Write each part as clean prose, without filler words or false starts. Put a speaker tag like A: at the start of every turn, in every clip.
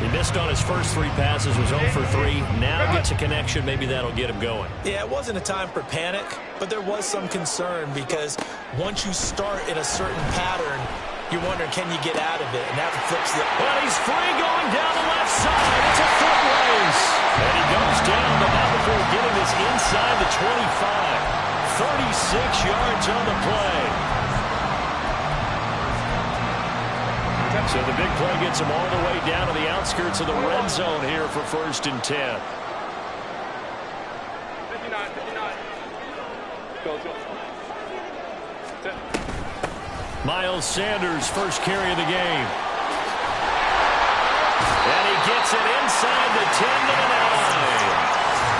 A: He missed on his first 3 passes, was 0 for 3. Now gets a connection. Maybe that'll get him going.
B: Yeah, it wasn't a time for panic, but there was some concern because once you start in a certain pattern, you're wondering, can you get out of it? And that flips the...
A: But he's free going down the left side. It's a foot race. And he goes down, but not before getting this inside the 25. 36 yards on the play. So the big play gets him all the way down to the outskirts of the red zone here for 1st and 10.
C: 59. Go.
A: Miles Sanders, first carry of the game. And he gets it inside the 10 to the 9.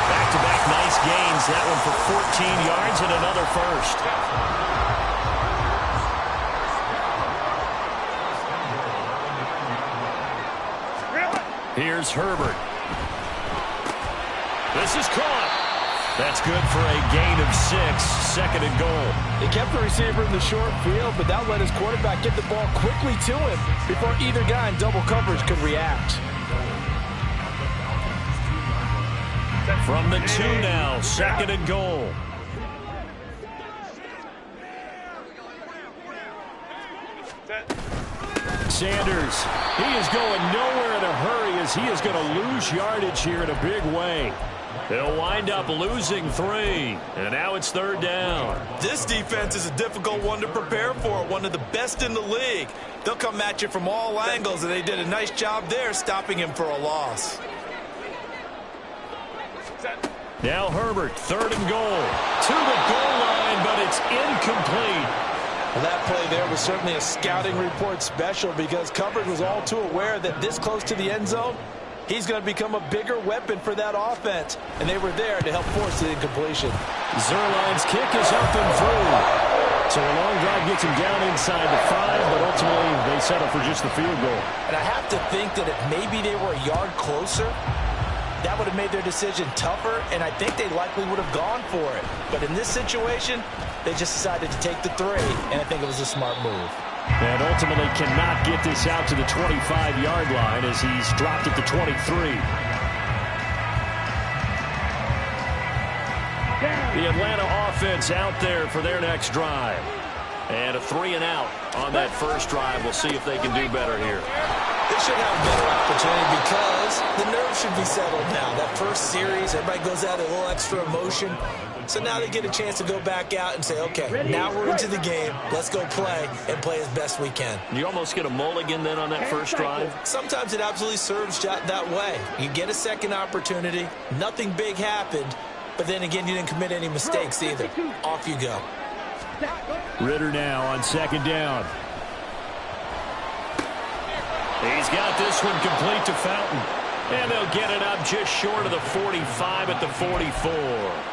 A: Back-to-back nice gains. That one for 14 yards and another first. Here's Herbert. This is caught. That's good for a gain of 6, 2nd and goal.
D: He kept the receiver in the short field, but that let his quarterback get the ball quickly to him before either guy in double coverage could react.
A: From the 2 now, 2nd and goal. Sanders, he is going nowhere in a hurry as he is going to lose yardage here in a big way. They'll wind up losing 3, and now it's 3rd down.
B: This defense is a difficult one to prepare for, one of the best in the league. They'll come at you from all angles, and they did a nice job there stopping him for a loss.
A: Now Herbert, 3rd and goal. To the goal line, but it's incomplete.
D: Well, that play there was certainly a scouting report special because coverage was all too aware that this close to the end zone, he's going to become a bigger weapon for that offense, and they were there to help force the incompletion.
A: Zerline's kick is up and through. So a long drive gets him down inside the 5, but ultimately they settle for just the field goal.
B: And I have to think that if maybe they were a yard closer, that would have made their decision tougher, and I think they likely would have gone for it. But in this situation, they just decided to take the 3, and I think it was a smart move.
A: And ultimately cannot get this out to the 25-yard line as he's dropped at the 23. The Atlanta offense out there for their next drive. And a 3-and-out on that first drive. We'll see if they can do better here.
B: They should have a better opportunity because the nerves should be settled now. That first series, everybody goes out a little extra emotion. So now they get a chance to go back out and say, okay, now we're into the game. Let's go play and play as best we can.
A: You almost get a mulligan then on that first drive?
B: Sometimes it absolutely serves that way. You get a second opportunity. Nothing big happened. But then again, you didn't commit any mistakes either. Off you go.
A: Ritter now on 2nd down. He's got this one complete to Fountain. And they'll get it up just short of the 45 at the 44.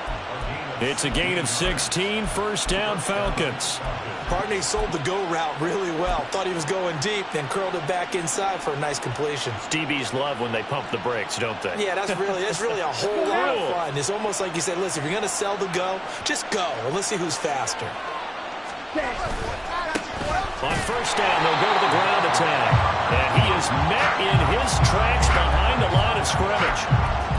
A: It's a gain of 16, 1st down Falcons.
B: Partney sold the go route really well. Thought he was going deep, then curled it back inside for a nice completion.
A: DBs love when they pump the brakes, don't they?
B: Yeah, that's really a whole lot of fun. It's almost like you said, listen, if you're going to sell the go, just go. And let's see who's faster.
A: On 1st down, they'll go to the ground attack. And he is met in his tracks behind the line of scrimmage.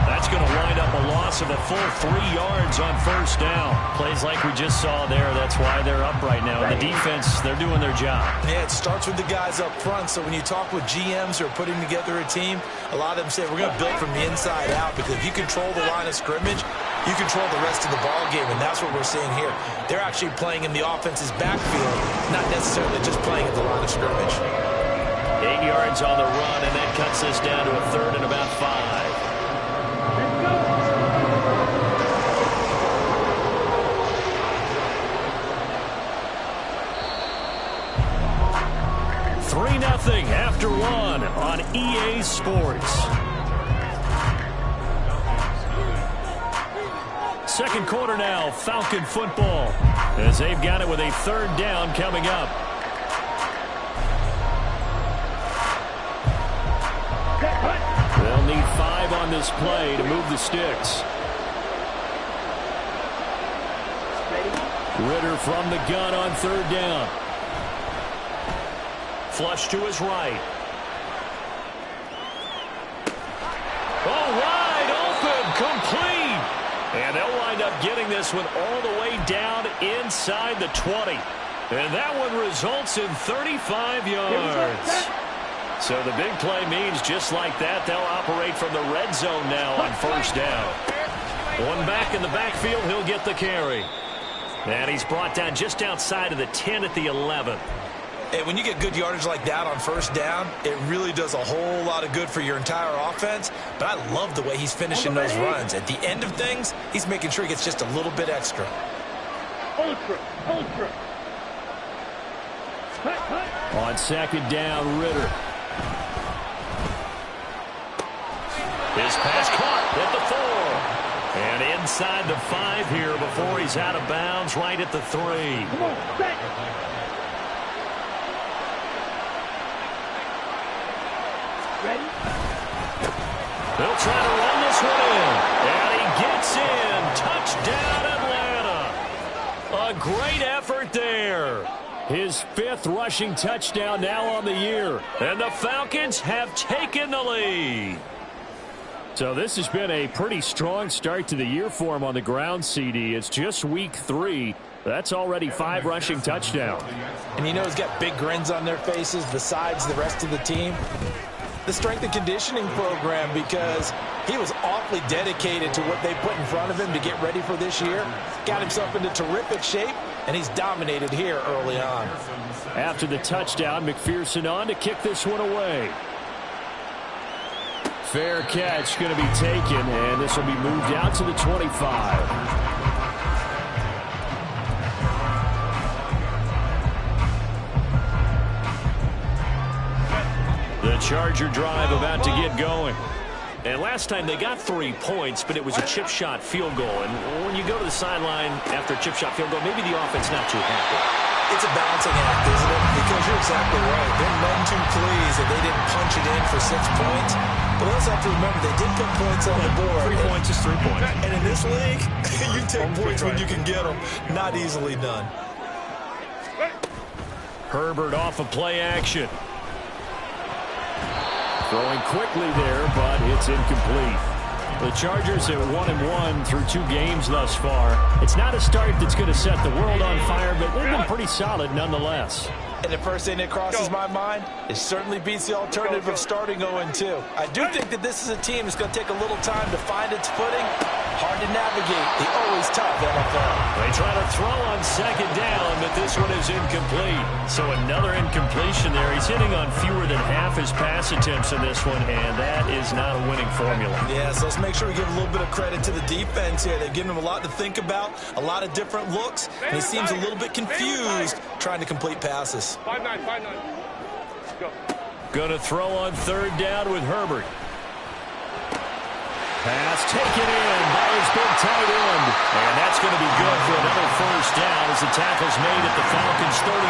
A: That's going to wind up a loss of a full 3 yards on 1st down. Plays like we just saw there. That's why they're up right now. And the defense, they're doing their job.
B: Yeah, it starts with the guys up front. So when you talk with GMs who are putting together a team, a lot of them say, we're going to build from the inside out. Because if you control the line of scrimmage, you control the rest of the ball game. And that's what we're seeing here. They're actually playing in the offense's backfield, not necessarily just playing at the line of scrimmage.
A: 8 yards on the run, and that cuts this down to a 3rd and about 5. 3-0 after 1 on EA Sports. Second quarter now, Falcon football, as they've got it with a 3rd down coming up. They'll need 5 on this play to move the sticks. Ritter from the gun on 3rd down. Flush to his right. up getting this one all the way down inside the 20. And that one results in 35 yards. So the big play means just like that, they'll operate from the red zone now on first down. One back in the backfield, he'll get the carry. And he's brought down just outside of the 10 at the 11.
D: And when you get good yardage like that on first down, it really does a whole lot of good for your entire offense. But I love the way he's finishing those runs. At the end of things, he's making sure he gets just a little bit extra.
C: Ultra.
A: On second down, Ritter. His pass caught at the 4. And inside the 5 here before he's out of bounds right at the 3.
C: Come on, set. Ready?
A: They'll try to run this one in. And he gets in. Touchdown, Atlanta. A great effort there. His 5th rushing touchdown now on the year. And the Falcons have taken the lead. So this has been a pretty strong start to the year for him on the ground, CD. It's just week 3. That's already 5 rushing touchdowns.
D: And you know he's got big grins on their faces besides the rest of the team. The strength and conditioning program, because he was awfully dedicated to what they put in front of him to get ready for this year. Got himself into terrific shape, and he's dominated here early on.
A: After the touchdown, McPherson on to kick this one away. Fair catch going to be taken, and this will be moved out to the 25. The Charger drive about to get going. And last time they got 3 points, but it was a chip shot field goal. And when you go to the sideline after a chip shot field goal, maybe the offense not too happy.
D: It's a balancing act, isn't it? Because you're exactly right. They're none too pleased that they didn't punch it in for 6 points. But let's have to remember, they did put points on the board.
A: 3 points is 3 points.
D: And in this league, you take points when you can get them. Not easily done.
A: Herbert off of play action. Throwing quickly there, but it's incomplete. The Chargers at 1-1 through 2 games thus far. It's not a start that's going to set the world on fire, but they've been pretty solid nonetheless.
D: And the first thing that crosses my mind, it certainly beats the alternative of starting 0-2. I do think that this is a team that's going to take a little time to find its footing. Hard to navigate the always tough NFL.
A: They try to throw on second down, but this one is incomplete. So another incompletion there. He's hitting on fewer than half his pass attempts in this one, and that is not a winning formula.
D: Yeah, so let's make sure we give a little bit of credit to the defense here. They've given him a lot to think about, a lot of different looks, and he seems a little bit confused trying to complete passes.
C: 5-9. Go.
A: Going to throw on third down with Herbert. Pass taken in by his big tight end. And that's going to be good for another first down as the tackle's made at the Falcons' 39.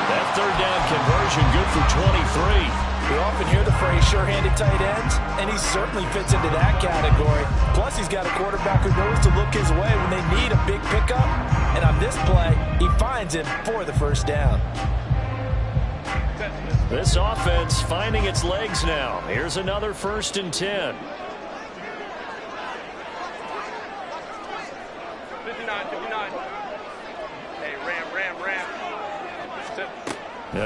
A: That third down conversion good for 23.
D: We often hear the phrase sure-handed tight ends, and he certainly fits into that category. Plus, he's got a quarterback who knows to look his way when they need a big pickup. And on this play, he finds him for the first down.
A: This offense finding its legs now. Here's another 1st and 10.
C: 59. Hey, ram.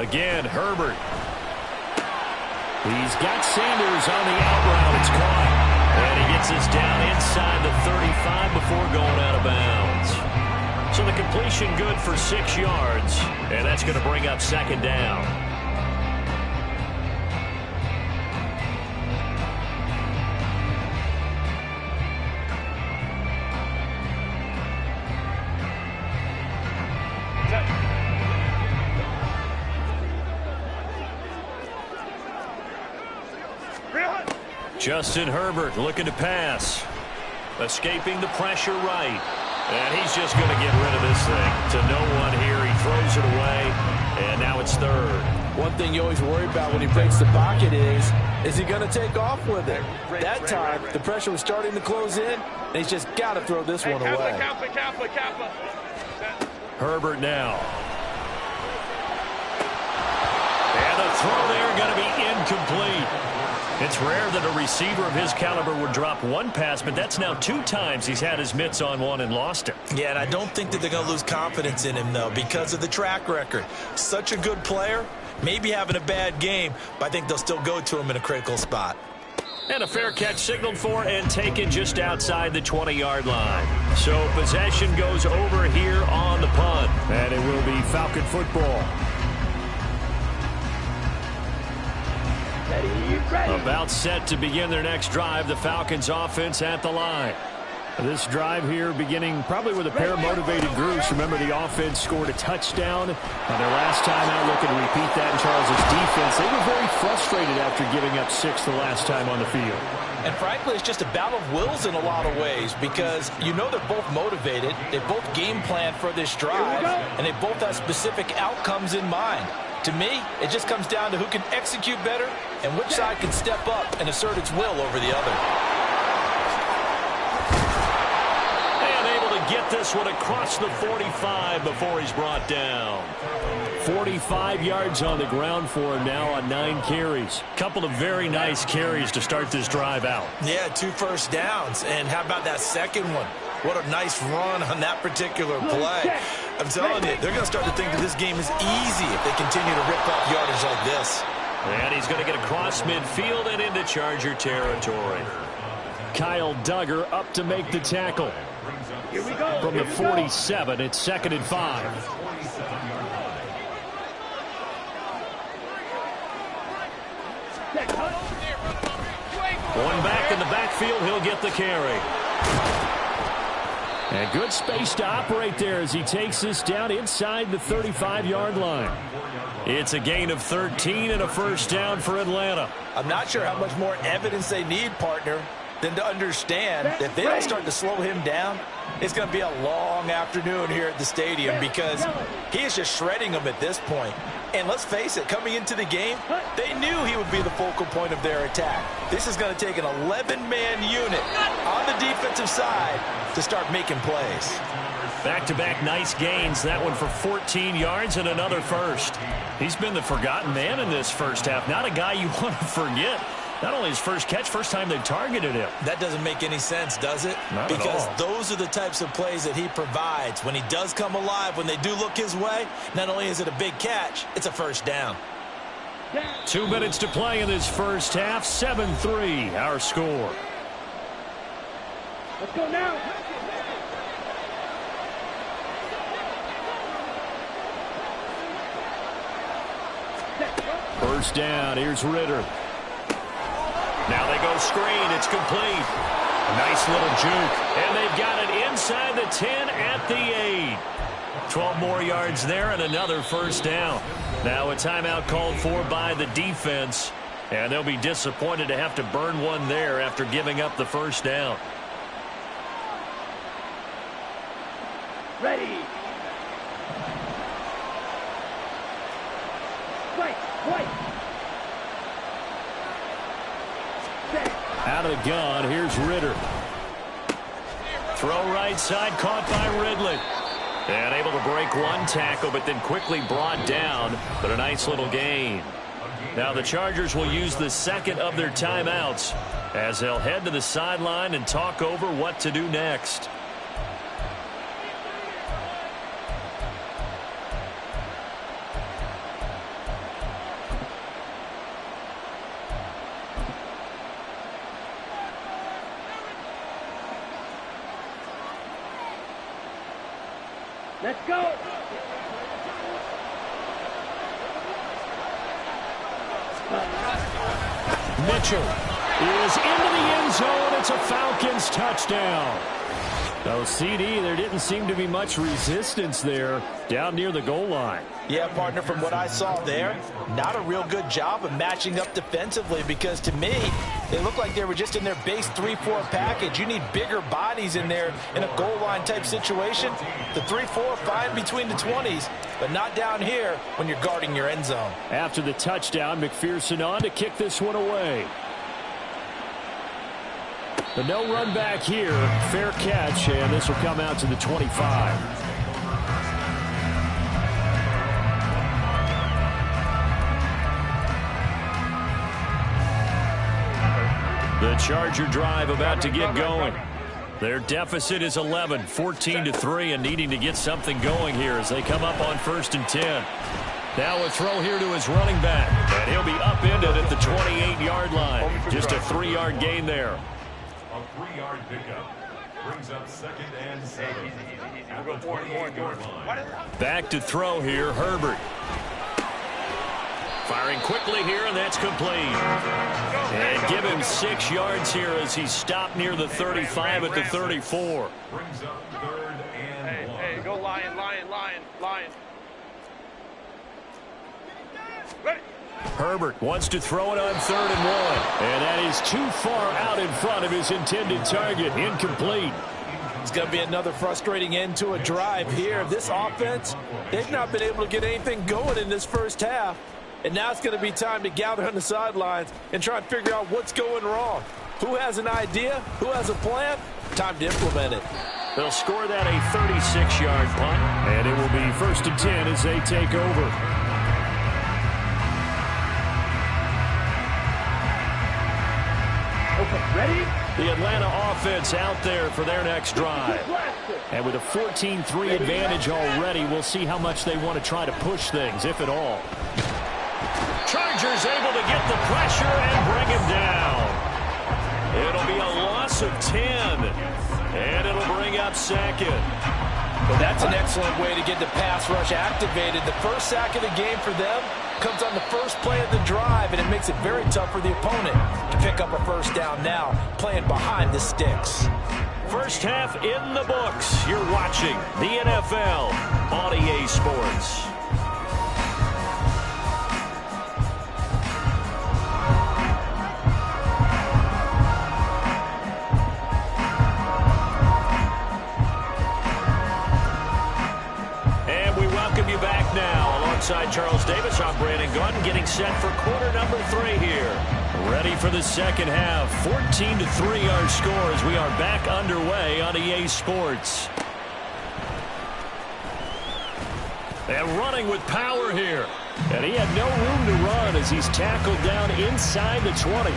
A: Again, Herbert. He's got Sanders on the out route. It's caught. And he gets this down inside the 35 before going out of bounds. So the completion good for 6 yards. And that's going to bring up second down. Justin Herbert looking to pass. Escaping the pressure right. And he's just going to get rid of this thing to no one here. He throws it away, and now it's third.
D: One thing you always worry about when he breaks the pocket is he going to take off with it? That time, the pressure was starting to close in, and he's just got to throw this one away.
C: Kappa.
A: Herbert now. And the throw there going to be incomplete. It's rare that a receiver of his caliber would drop one pass, but that's now 2 times he's had his mitts on one and lost it.
D: Yeah, and I don't think that they're going to lose confidence in him, though, because of the track record. Such a good player, maybe having a bad game, but I think they'll still go to him in a critical spot.
A: And a fair catch signaled for and taken just outside the 20-yard line. So possession goes over here on the punt. And it will be Falcon football. About set to begin their next drive. The Falcons offense at the line. This drive here beginning probably with a pair of motivated groups. Remember, the offense scored a touchdown on their last time out. Looking to repeat that in Charles' defense. They were very frustrated after giving up 6 the last time on the field.
D: And frankly, it's just a battle of wills in a lot of ways because you know they're both motivated. They both game plan for this drive, and they both have specific outcomes in mind. To me, it just comes down to who can execute better and which side can step up and assert its will over the other.
A: Get this one across the 45 before he's brought down. 45 yards on the ground for him now on 9 carries. Couple of very nice carries to start this drive out.
D: Yeah, 2 first downs. And how about that second one? What a nice run on that particular play. I'm telling you, they're going to start to think that this game is easy if they continue to rip off yardage like this.
A: And he's going to get across midfield and into Charger territory. Kyle Duggar up to make the tackle. From the 47, it's 2nd and 5. One back in the backfield, he'll get the carry. And good space to operate there as he takes this down inside the 35-yard line. It's a gain of 13 and a first down for Atlanta.
D: I'm not sure how much more evidence they need, partner, than to understand that if they don't start to slow him down, it's going to be a long afternoon here at the stadium because he is just shredding them at this point. And let's face it, coming into the game, they knew he would be the focal point of their attack. This is going to take an 11-man unit on the defensive side to start making plays.
A: Back-to-back nice gains. That one for 14 yards and another first. He's been the forgotten man in this first half. Not a guy you want to forget. Not only his first catch, first time they've targeted him.
D: That doesn't make any sense, does it?
A: Not
D: because
A: at all.
D: Those are the types of plays that he provides. When he does come alive, when they do look his way, not only is it a big catch, it's a first down.
A: 2 minutes to play in this first half. 7-3, our score.
C: Let's go now.
A: First down, here's Ritter. Now they go screen. It's complete. A nice little juke. And they've got it inside the 10 at the 8. 12 more yards there and another first down. Now a timeout called for by the defense. And they'll be disappointed to have to burn one there after giving up the first down.
C: Ready. Wait.
A: Out of the gun, here's Ritter. Throw right side, caught by Ridley. And able to break one tackle, but then quickly brought down. But a nice little gain. Now the Chargers will use the second of their timeouts as they'll head to the sideline and talk over what to do next.
C: Let's go.
A: Mitchell is into the end zone. It's a Falcons touchdown. No CD, there didn't seem to be much resistance there down near the goal line.
D: Yeah, partner, from what I saw there, not a real good job of matching up defensively because to me, they looked like they were just in their base 3-4 package. You need bigger bodies in there in a goal line type situation. The 3-4 fine between the 20s, but not down here when you're guarding your end zone.
A: After the touchdown, McPherson on to kick this one away. The no run back here, fair catch, and this will come out to the 25. The Charger drive about to get going. Their deficit is 11, 14-3, and needing to get something going here as they come up on 1st and 10. Now a throw here to his running back, and he'll be upended at the 28-yard line. Just a 3-yard gain there.
E: A 3-yard pickup brings up 2nd and 7 at the 28-yard line.
A: Back to throw here, Herbert. Firing quickly here, and that's complete. And give him 6 yards here as he stopped near the 35 at the 34.
E: Brings up 3rd and 1.
F: Hey, go Lion, Lion, Lion, Lion. Ready.
A: Herbert wants to throw it on 3rd and 1. And that is too far out in front of his intended target. Incomplete.
D: It's going to be another frustrating end to a drive here. This offense, they've not been able to get anything going in this first half. And now it's going to be time to gather on the sidelines and try and figure out what's going wrong. Who has an idea? Who has a plan? Time to implement it.
A: They'll score that a 36-yard punt, and it will be 1st and 10 as they take over.
C: Okay, ready?
A: The Atlanta offense out there for their next drive. And with a 14-3 advantage already, we'll see how much they want to try to push things, if at all. Chargers able to get the pressure and bring him down. It'll be a loss of 10. And it'll bring up 2nd.
D: Well, that's an excellent way to get the pass rush activated. The first sack of the game for them comes on the first play of the drive, and it makes it very tough for the opponent to pick up a first down now, playing behind the sticks.
A: First half in the books. You're watching the NFL on EA Sports. Back now alongside Charles Davis. I'm Brandon Gordon getting set for quarter number 3 here. Ready for the second half. 14-3 our score as we are back underway on EA Sports. And running with power here. And he had no room to run as he's tackled down inside the 20.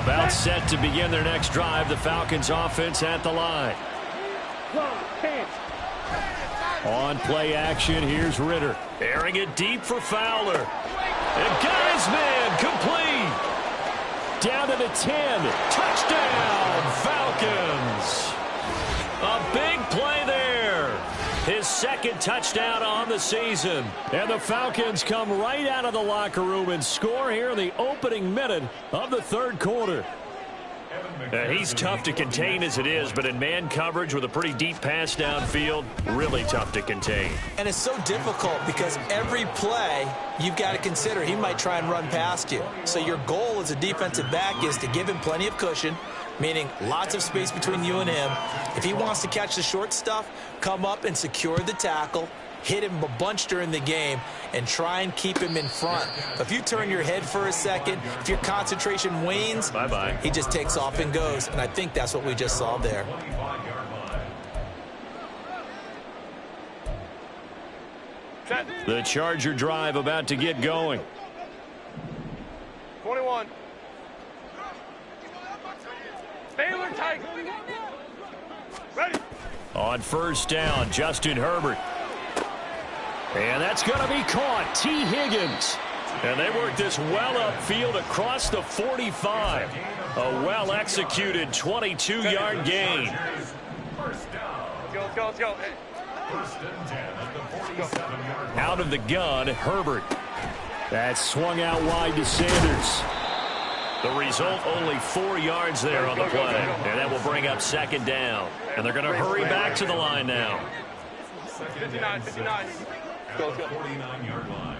A: About set to begin their next drive. The Falcons offense at the line. On play action, here's Ritter. Airing it deep for Fowler. And guy's man complete. Down to the 10. Touchdown, Falcons. A big play there. His 2nd touchdown on the season. And the Falcons come right out of the locker room and score here in the opening minute of the 3rd quarter. He's tough to contain as it is, but in man coverage with a pretty deep pass downfield, really tough to contain.
B: And it's so difficult because every play you've got to consider he might try and run past you. So your goal as a defensive back is to give him plenty of cushion, meaning lots of space between you and him. If he wants to catch the short stuff, come up and secure the tackle, hit him a bunch during the game, and try and keep him in front. If you turn your head for a second, if your concentration wanes,
A: bye-bye.
B: He just takes off and goes. And I think that's what we just saw there.
A: The Charger drive about to get going.
F: 21. Baylor Tiger. Ready.
A: On 1st down, Justin Herbert. And that's going to be caught. T. Higgins. And they work this well upfield across the 45. A well-executed 22-yard gain.
F: Let's go. Hey.
A: Out of the gun, Herbert. That's swung out wide to Sanders. The result, only 4 yards there on the play. And that will bring up 2nd down. And they're going to hurry back to the line now.
F: 59. Go.
E: 49-yard line.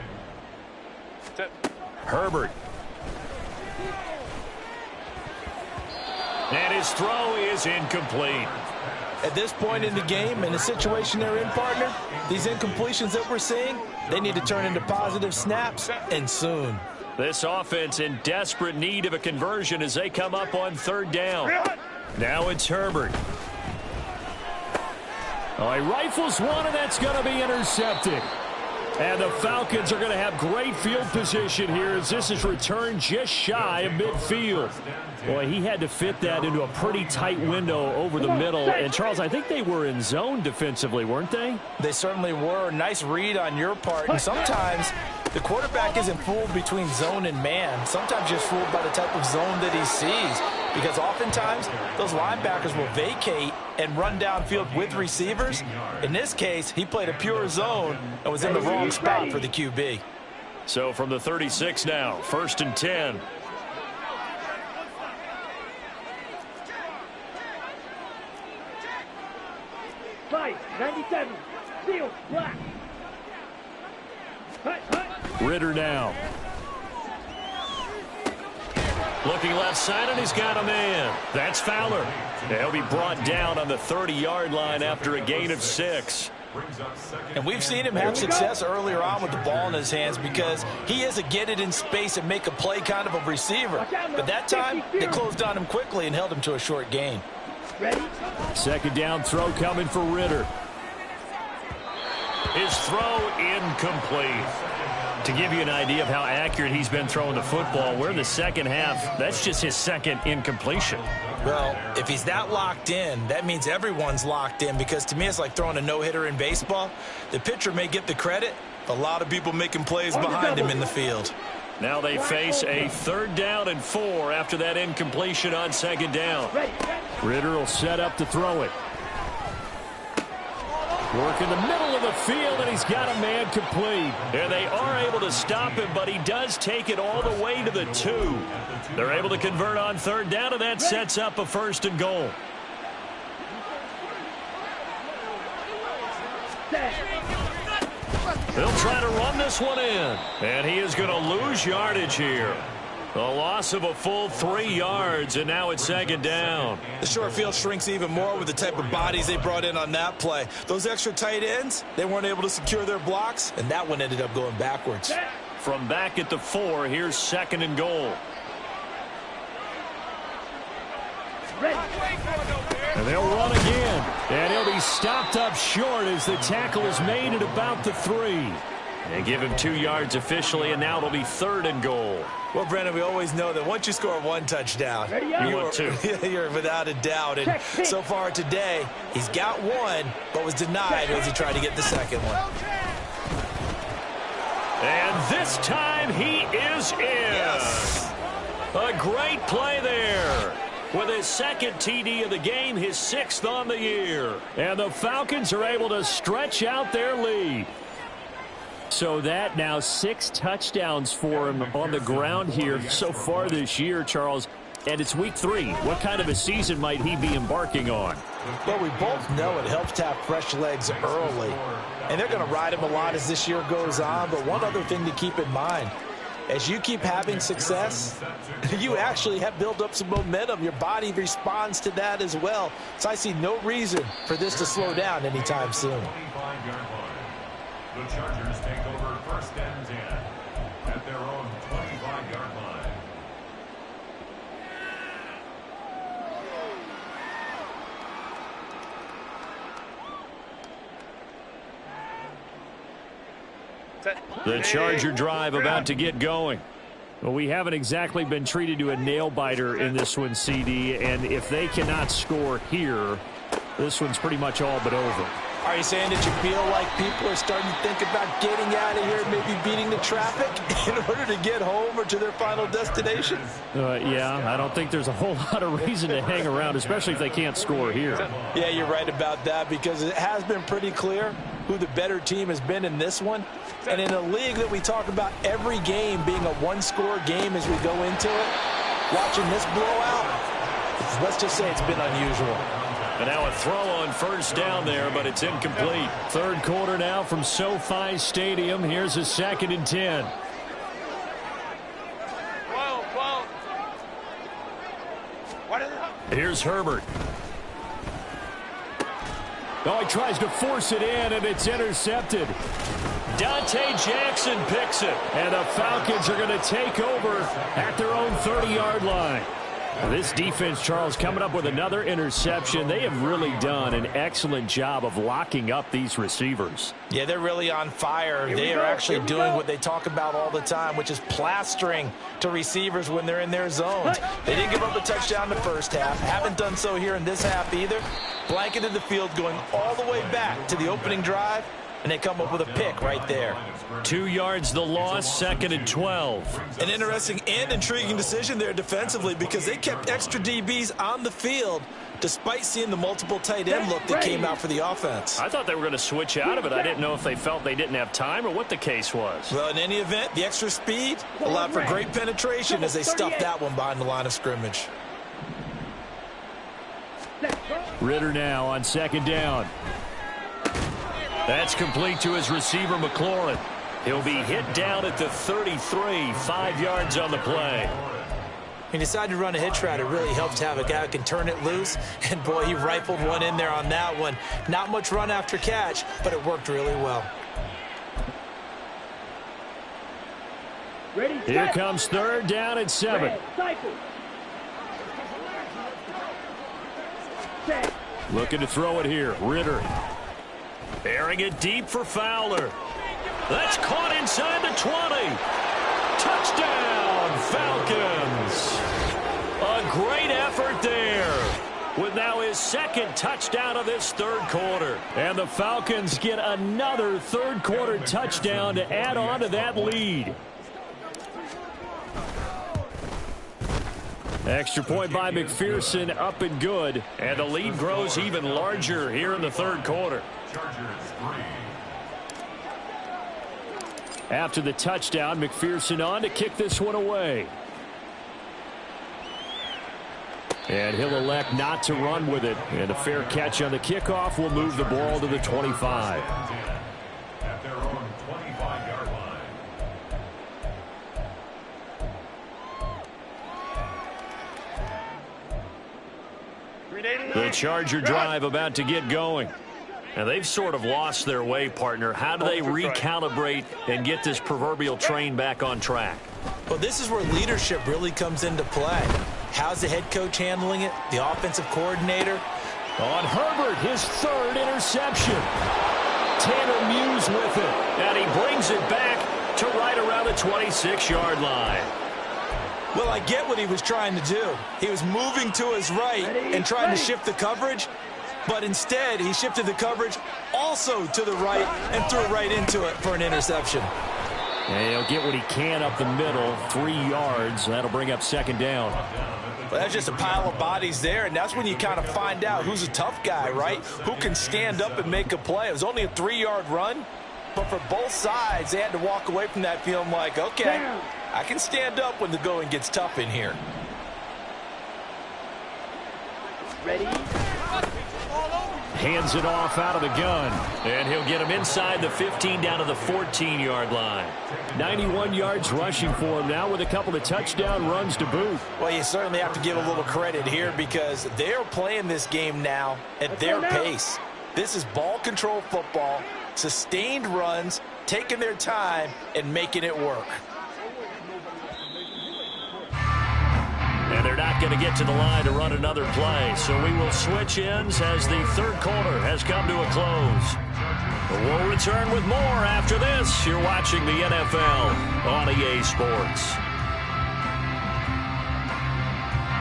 A: Herbert. And his throw is incomplete.
D: At this point in the game, in the situation they're in, partner, these incompletions that we're seeing, they need to turn into positive snaps, and soon.
A: This offense in desperate need of a conversion as they come up on 3rd down. Now it's Herbert. Oh, he rifles one, and that's going to be intercepted. And the Falcons are going to have great field position here as this is returned just shy of midfield. Boy, he had to fit that into a pretty tight window over the middle. And, Charles, I think they were in zone defensively, weren't they?
D: They certainly were. Nice read on your part. And sometimes the quarterback isn't fooled between zone and man. Sometimes just fooled by the type of zone that he sees. Because oftentimes, those linebackers will vacate and run downfield with receivers. In this case, he played a pure zone and was in the wrong spot for the QB.
A: So from the 36 now, 1st and 10.
C: Fight, 97, steel, black.
A: Ritter now. Looking left side, and he's got a man. That's Fowler. He'll be brought down on the 30-yard line after a gain of 6.
D: And we've seen him have success earlier on with the ball in his hands because he is a get-it-in space and make a play kind of a receiver. But that time, they closed on him quickly and held him to a short gain.
C: Ready?
A: 2nd down throw coming for Ritter. His throw incomplete. To give you an idea of how accurate he's been throwing the football, we're in the second half. That's just his 2nd incompletion.
D: Well, if he's that locked in, that means everyone's locked in because to me it's like throwing a no-hitter in baseball. The pitcher may get the credit, but a lot of people making plays behind him in the field.
A: Now they face a 3rd down and 4 after that incompletion on 2nd down. Ritter will set up to throw it. Work in the middle of the field, and he's got a man complete. And they are able to stop him, but he does take it all the way to the 2. They're able to convert on 3rd down, and that sets up a 1st and goal. They'll try to run this one in, and he is going to lose yardage here. A loss of a full 3 yards, and now it's 2nd down.
D: The short field shrinks even more with the type of bodies they brought in on that play. Those extra tight ends, they weren't able to secure their blocks, and that one ended up going backwards.
A: From back at the 4, here's 2nd and goal. And they'll run again, and he'll be stopped up short as the tackle is made at about the 3. They give him 2 yards officially, and now it'll be 3rd and goal.
D: Well, Brennan, we always know that once you score 1 touchdown, you're without a doubt. And so far today, he's got 1, but was denied as he tried to get the 2nd one.
A: And this time he is in.
D: Yes.
A: A great play there. With his 2nd TD of the game, his 6th on the year. And the Falcons are able to stretch out their lead. So that now 6 touchdowns for him on the ground here so far this year, Charles. And it's week 3. What kind of a season might he be embarking on?
D: Well, we both know it helps to have fresh legs early. And they're going to ride him a lot as this year goes on. But one other thing to keep in mind, as you keep having success, you actually have built up some momentum. Your body responds to that as well. So I see no reason for this to slow down anytime soon.
E: The Chargers take over 1st and 10 at their own 25-yard line.
A: The Charger drive about to get going. Well, we haven't exactly been treated to a nail-biter in this one, CD, and if they cannot score here, this one's pretty much all but over.
D: Are you saying that you feel like people are starting to think about getting out of here, maybe beating the traffic in order to get home or to their final destination?
A: Yeah, I don't think there's a whole lot of reason to hang around, especially if they can't score here.
D: Yeah, you're right about that because it has been pretty clear who the better team has been in this one. And in a league that we talk about every game being a 1-score game as we go into it, watching this blowout, let's just say it's been unusual.
A: And now a throw on 1st down there, but it's incomplete. 3rd quarter now from SoFi Stadium. Here's a 2nd and 10. Here's Herbert. Oh, he tries to force it in, and it's intercepted. Dante Jackson picks it, and the Falcons are going to take over at their own 30-yard line. This defense, Charles, coming up with another interception. They have really done an excellent job of locking up these receivers.
D: Yeah, they're really on fire. They are actually doing what they talk about all the time, which is plastering to receivers when they're in their zones. They didn't give up a touchdown the first half. Haven't done so here in this half either. Blanketed the field going all the way back to the opening drive, and they come up with a pick right there.
A: 2 yards the loss, 2nd and 12.
D: An interesting and intriguing decision there defensively because they kept extra DBs on the field despite seeing the multiple tight end look that came out for the offense.
A: I thought they were going to switch out of it. I didn't know if they felt they didn't have time or what the case was.
D: Well, in any event, the extra speed allowed for great penetration as they stuffed that one behind the line of scrimmage.
A: Ritter now on 2nd down. That's complete to his receiver, McLaurin. He'll be hit down at the 33, 5 yards on the play.
B: He decided to run a hitch route. It really helps to have a guy who can turn it loose. And, boy, he rifled one in there on that one. Not much run after catch, but it worked really well.
C: Ready,
A: Here comes 3rd down and 7. Looking to throw it here. Ritter. Airing it deep for Fowler. That's caught inside the 20. Touchdown, Falcons. A great effort there. With now his 2nd touchdown of this 3rd quarter. And the Falcons get another 3rd quarter touchdown to add on to that lead. Extra point by McPherson, up and good. And the lead grows even larger here in the 3rd quarter. After the touchdown, McPherson on to kick this one away. And he'll elect not to run with it. And a fair catch on the kickoff will move the ball to the 25.
E: At their own 25-yard line.
A: The Charger drive about to get going. Now, they've sort of lost their way, partner. How do they recalibrate and get this proverbial train back on track?
B: Well, this is where leadership really comes into play. How's the head coach handling it? The offensive coordinator?
A: On Herbert, his 3rd interception. Tanner Muse with it. And he brings it back to right around the 26-yard line.
D: Well, I get what he was trying to do. He was moving to his right and trying to shift the coverage. But instead, he shifted the coverage also to the right and threw right into it for an interception.
A: And he'll get what he can up the middle, 3 yards. That'll bring up 2nd down.
D: Well, that's just a pile of bodies there, and that's when you kind of find out who's a tough guy, right? Who can stand up and make a play. It was only a 3-yard run, but for both sides, they had to walk away from that feeling like, okay, I can stand up when the going gets tough in here.
C: Ready?
A: Hands it off out of the gun. And he'll get him inside the 15 down to the 14-yard line. 91 yards rushing for him now with a couple of touchdown runs to boot.
D: Well, you certainly have to give a little credit here because they're playing this game now at their pace. This is ball control football, sustained runs, taking their time, and making it work.
A: And they're not going to get to the line to run another play. So we will switch ends as the 3rd quarter has come to a close. We'll return with more after this. You're watching the NFL on EA Sports.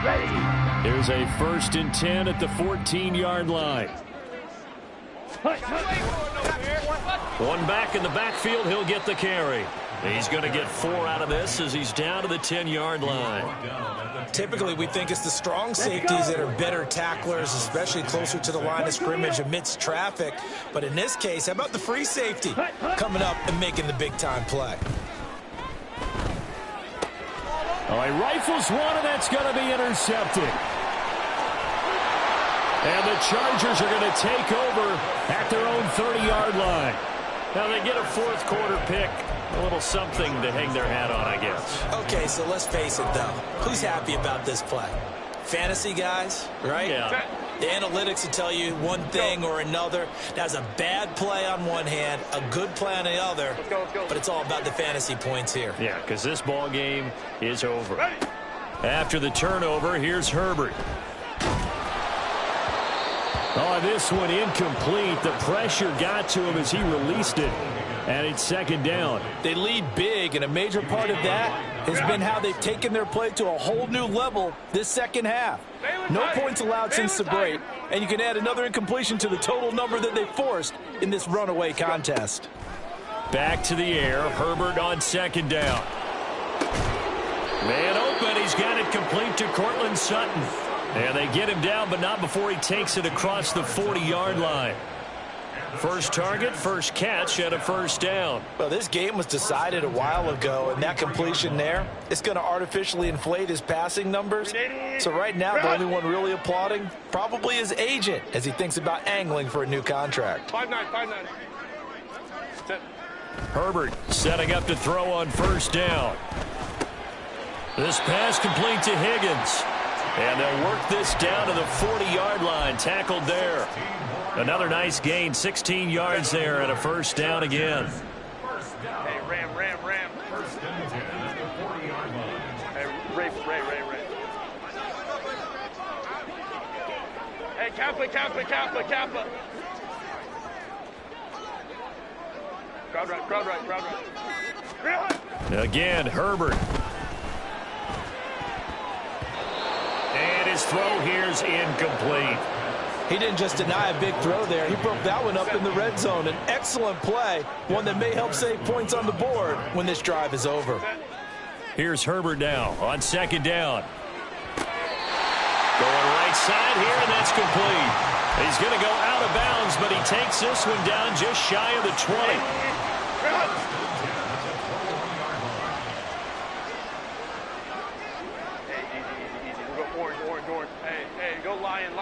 C: Ready.
A: Here's a 1st and 10 at the 14-yard line. One back in the backfield. He'll get the carry. He's going to get 4 out of this as he's down to the 10-yard line.
D: Typically, we think it's the strong safeties that are better tacklers, especially closer to the line of scrimmage amidst traffic. But in this case, how about the free safety coming up and making the big-time play?
A: Oh, he rifles one, and that's going to be intercepted. And the Chargers are going to take over at their own 30-yard line. Now they get a 4th quarter pick. A little something to hang their hat on, I guess.
B: Okay, so let's face it, though. Who's happy about this play? Fantasy guys, right?
A: Yeah.
B: The analytics will tell you one thing or another. That's a bad play on one hand, a good play on the other.
F: Let's go.
B: But it's all about the fantasy points here.
A: Yeah, because this ball game is over. After the turnover, here's Herbert. Oh, this one incomplete. The pressure got to him as he released it. And it's second down.
D: They lead big, and a major part of that has been how they've taken their play to a whole new level this second half. No points allowed since the break, and you can add another incompletion to the total number that they forced in this runaway contest.
A: Back to the air. Herbert on second down. Man open. He's got it complete to Cortland Sutton. And they get him down, but not before he takes it across the 40-yard line. First target, first catch, and a first down.
D: Well, this game was decided a while ago, and that completion there, it's going to artificially inflate his passing numbers. So right now, the only one really applauding probably his agent as he thinks about angling for a new contract.
F: 5-9, 5-9.
A: Herbert setting up to throw on first down. This pass complete to Higgins. And they'll work this down to the 40-yard line. Tackled there. Another nice gain, 16 yards there, and a first down again.
F: Hey, Ram.
E: First and 10 at the 40-yard line.
F: Hey, Ray. Hey, Kappa. Crowd right.
A: Again, Herbert. And his throw here's incomplete.
D: He didn't just deny a big throw there. He broke that one up in the red zone. An excellent play, one that may help save points on the board when this drive is over.
A: Here's Herbert now on second down. Going right side here, and that's complete. He's going to go out of bounds, but he takes this one down just shy of the 20.
F: Orange. Hey, go lion.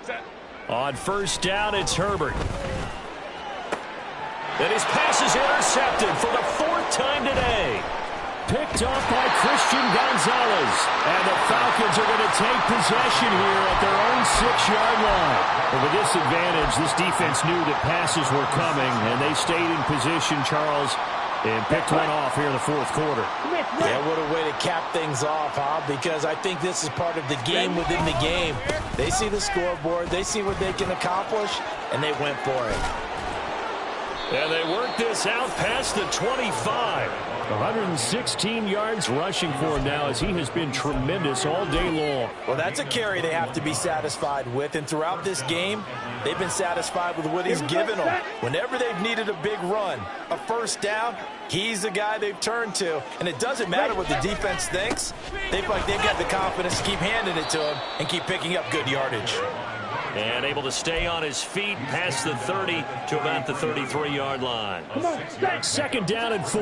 F: Set.
A: On first down, it's Herbert. And his pass is intercepted for the fourth time today. Picked off by Christian Gonzalez. And the Falcons are going to take possession here at their own 6-yard line. But with this advantage, this defense knew that passes were coming, and they stayed in position, Charles, and picked one off here in the fourth quarter.
D: Yeah, what a way to cap things off, huh? Because I think this is part of the game within the game. They see the scoreboard, they see what they can accomplish, and they went for it.
A: And they work this out past the 25. 116 yards rushing for him now as he has been tremendous all day long.
D: Well, that's a carry they have to be satisfied with. And throughout this game, they've been satisfied with what he's given them. Whenever they've needed a big run, a first down, he's the guy they've turned to. And it doesn't matter what the defense thinks. They feel like they've got the confidence to keep handing it to him and keep picking up good yardage.
A: And able to stay on his feet past the 30 to about the 33-yard line. Second down and 4.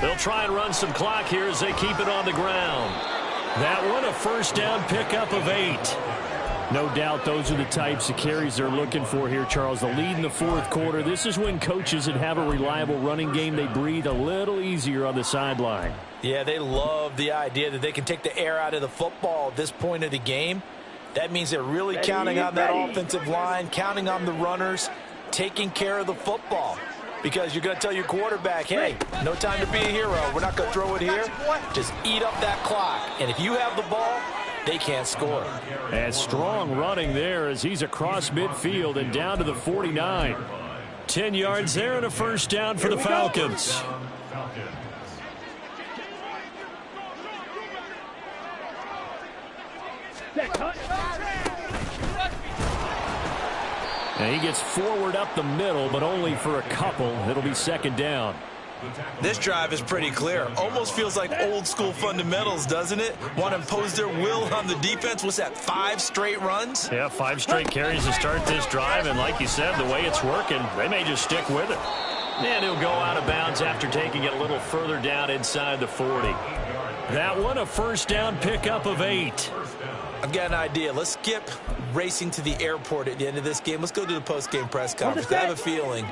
A: They'll try and run some clock here as they keep it on the ground. That one, a first down pickup of 8. No doubt those are the types of carries they're looking for here, Charles. The lead in the fourth quarter. This is when coaches that have a reliable running game, they breathe a little easier on the sideline.
D: Yeah, they love the idea that they can take the air out of the football at this point of the game. That means they're really counting on that offensive line, counting on the runners, taking care of the football. Because you're going to tell your quarterback, hey, no time to be a hero. We're not going to throw it here. Just eat up that clock. And if you have the ball, they can't score.
A: And strong running there as he's across midfield and down to the 49. 10 yards there and a first down for the Falcons. And he gets forward up the middle, but only for a couple. It'll be second down.
D: This drive is pretty clear. Almost feels like old school fundamentals, doesn't it? Want to impose their will on the defense. What's that, 5 straight runs?
A: Yeah, 5 straight carries to start this drive. And like you said, the way it's working, they may just stick with it. And he'll go out of bounds after taking it a little further down inside the 40. That one, a first down pickup of 8.
D: I've got an idea. Let's skip racing to the airport at the end of this game. Let's go to the post-game press conference. I have a feeling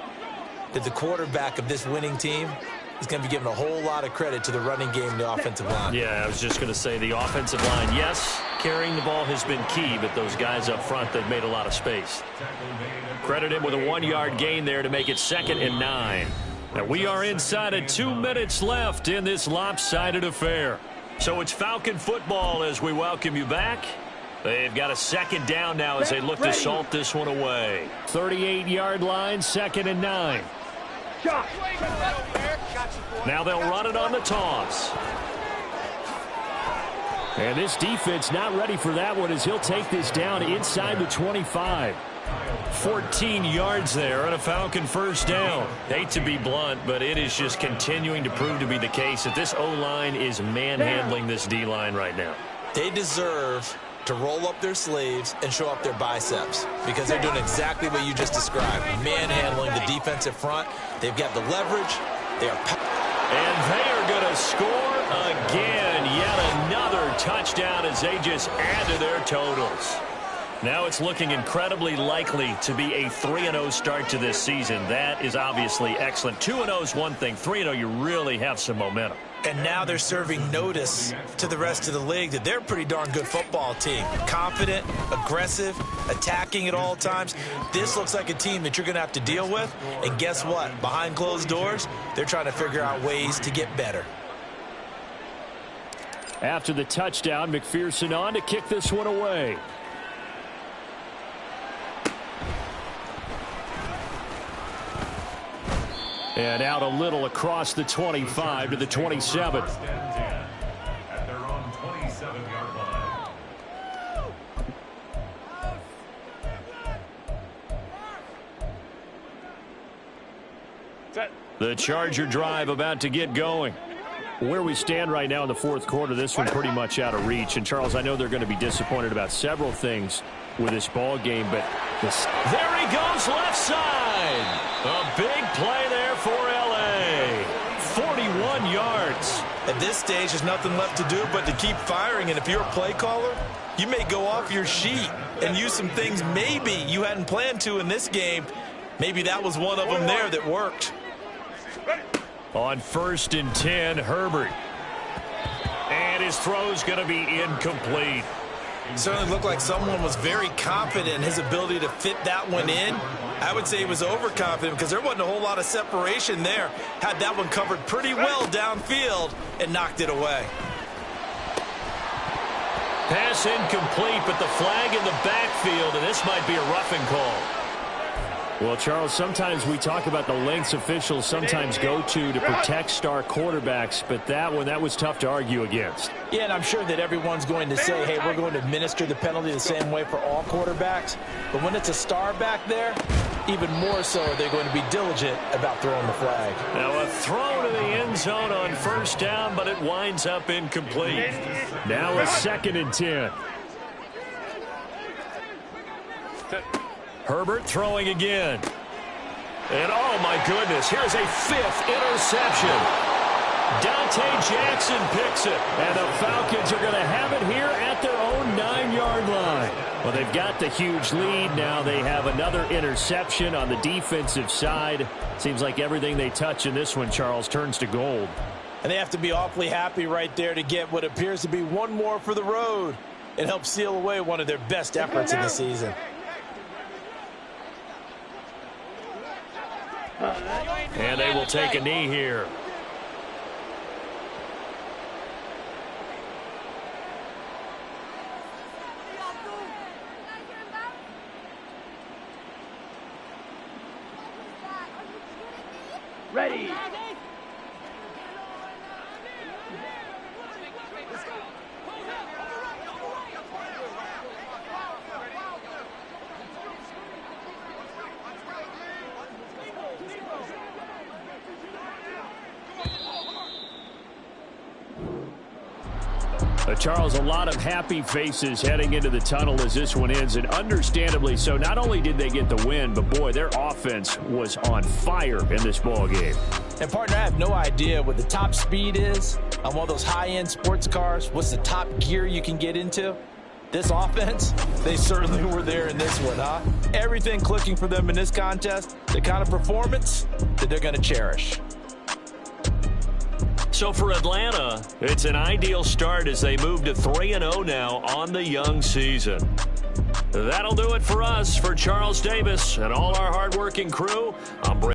D: that the quarterback of this winning team is going to be giving a whole lot of credit to the running game and the offensive line.
A: Yeah, I was just going to say the offensive line, yes, carrying the ball has been key, but those guys up front, they've made a lot of space. Credit him with a 1-yard gain there to make it 2nd and 9. And we are inside of 2 minutes left in this lopsided affair. So it's Falcon football as we welcome you back. They've got a second down now as they look to salt this one away. 38-yard line, 2nd and 9. Now they'll run it on the toss. And this defense not ready for that one as he'll take this down inside the 25. 14 yards there and a Falcon first down. Hate to be blunt, but it is just continuing to prove to be the case that this O-line is manhandling this D-line right now.
B: They deserve to roll up their sleeves and show up their biceps because they're doing exactly what you just described. Manhandling the defensive front. They've got the leverage. They are...
A: And they are going to score again. Yet another touchdown as they just add to their totals. Now it's looking incredibly likely to be a 3-0 start to this season. That is obviously excellent. 2-0 is one thing. 3-0, you really have some momentum.
B: And now they're serving notice to the rest of the league that they're a pretty darn good football team. Confident, aggressive, attacking at all times. This looks like a team that you're going to have to deal with. And guess what? Behind closed doors, they're trying to figure out ways to get better.
A: After the touchdown, McPherson on to kick this one away. And out a little across the 25 to the 27.
E: At their own 27-yard line.
F: Set.
A: The Charger drive about to get going. Where we stand right now in the fourth quarter, this one pretty much out of reach. And, Charles, I know they're going to be disappointed about several things with this ball game, but this... There he goes, left side. A big play there for L.A. 41 yards.
B: At this stage, there's nothing left to do but to keep firing. And if you're a play caller, you may go off your sheet and use some things maybe you hadn't planned to in this game. Maybe that was one of them there that worked.
A: On 1st and 10, Herbert. And his throw's going to be incomplete.
B: It certainly looked like someone was very confident in his ability to fit that one in. I would say he was overconfident because there wasn't a whole lot of separation there. Had that one covered pretty well downfield and knocked it away.
A: Pass incomplete, but the flag in the backfield, and this might be a roughing call. Well, Charles, sometimes we talk about the lengths officials sometimes go to protect star quarterbacks, but that one, that was tough to argue against.
B: Yeah, and I'm sure that everyone's going to say, hey, we're going to administer the penalty the same way for all quarterbacks. But when it's a star back there, even more so they're going to be diligent about throwing the flag.
A: Now a throw to the end zone on 1st down, but it winds up incomplete. Now a 2nd and 10. Herbert throwing again. And oh my goodness, here's a 5th interception. Dante Jackson picks it. And the Falcons are going to have it here at their own 9-yard line. Well, they've got the huge lead. Now they have another interception on the defensive side. Seems like everything they touch in this one, Charles, turns to gold.
B: And they have to be awfully happy right there to get what appears to be one more for the road. It helps seal away one of their best efforts in the season.
A: And they will take a knee here.
C: Ready.
A: Charles, a lot of happy faces heading into the tunnel as this one ends, and understandably so. Not only did they get the win, but boy, their offense was on fire in this ball game.
B: And partner, I have no idea what the top speed is on one of those high-end sports cars. What's the top gear you can get into? This offense, they certainly were there in this one, huh? Everything clicking for them in this contest, the kind of performance that they're going to cherish.
A: So for Atlanta, it's an ideal start as they move to 3-0 now on the young season. That'll do it for us. For Charles Davis and all our hardworking crew, I'm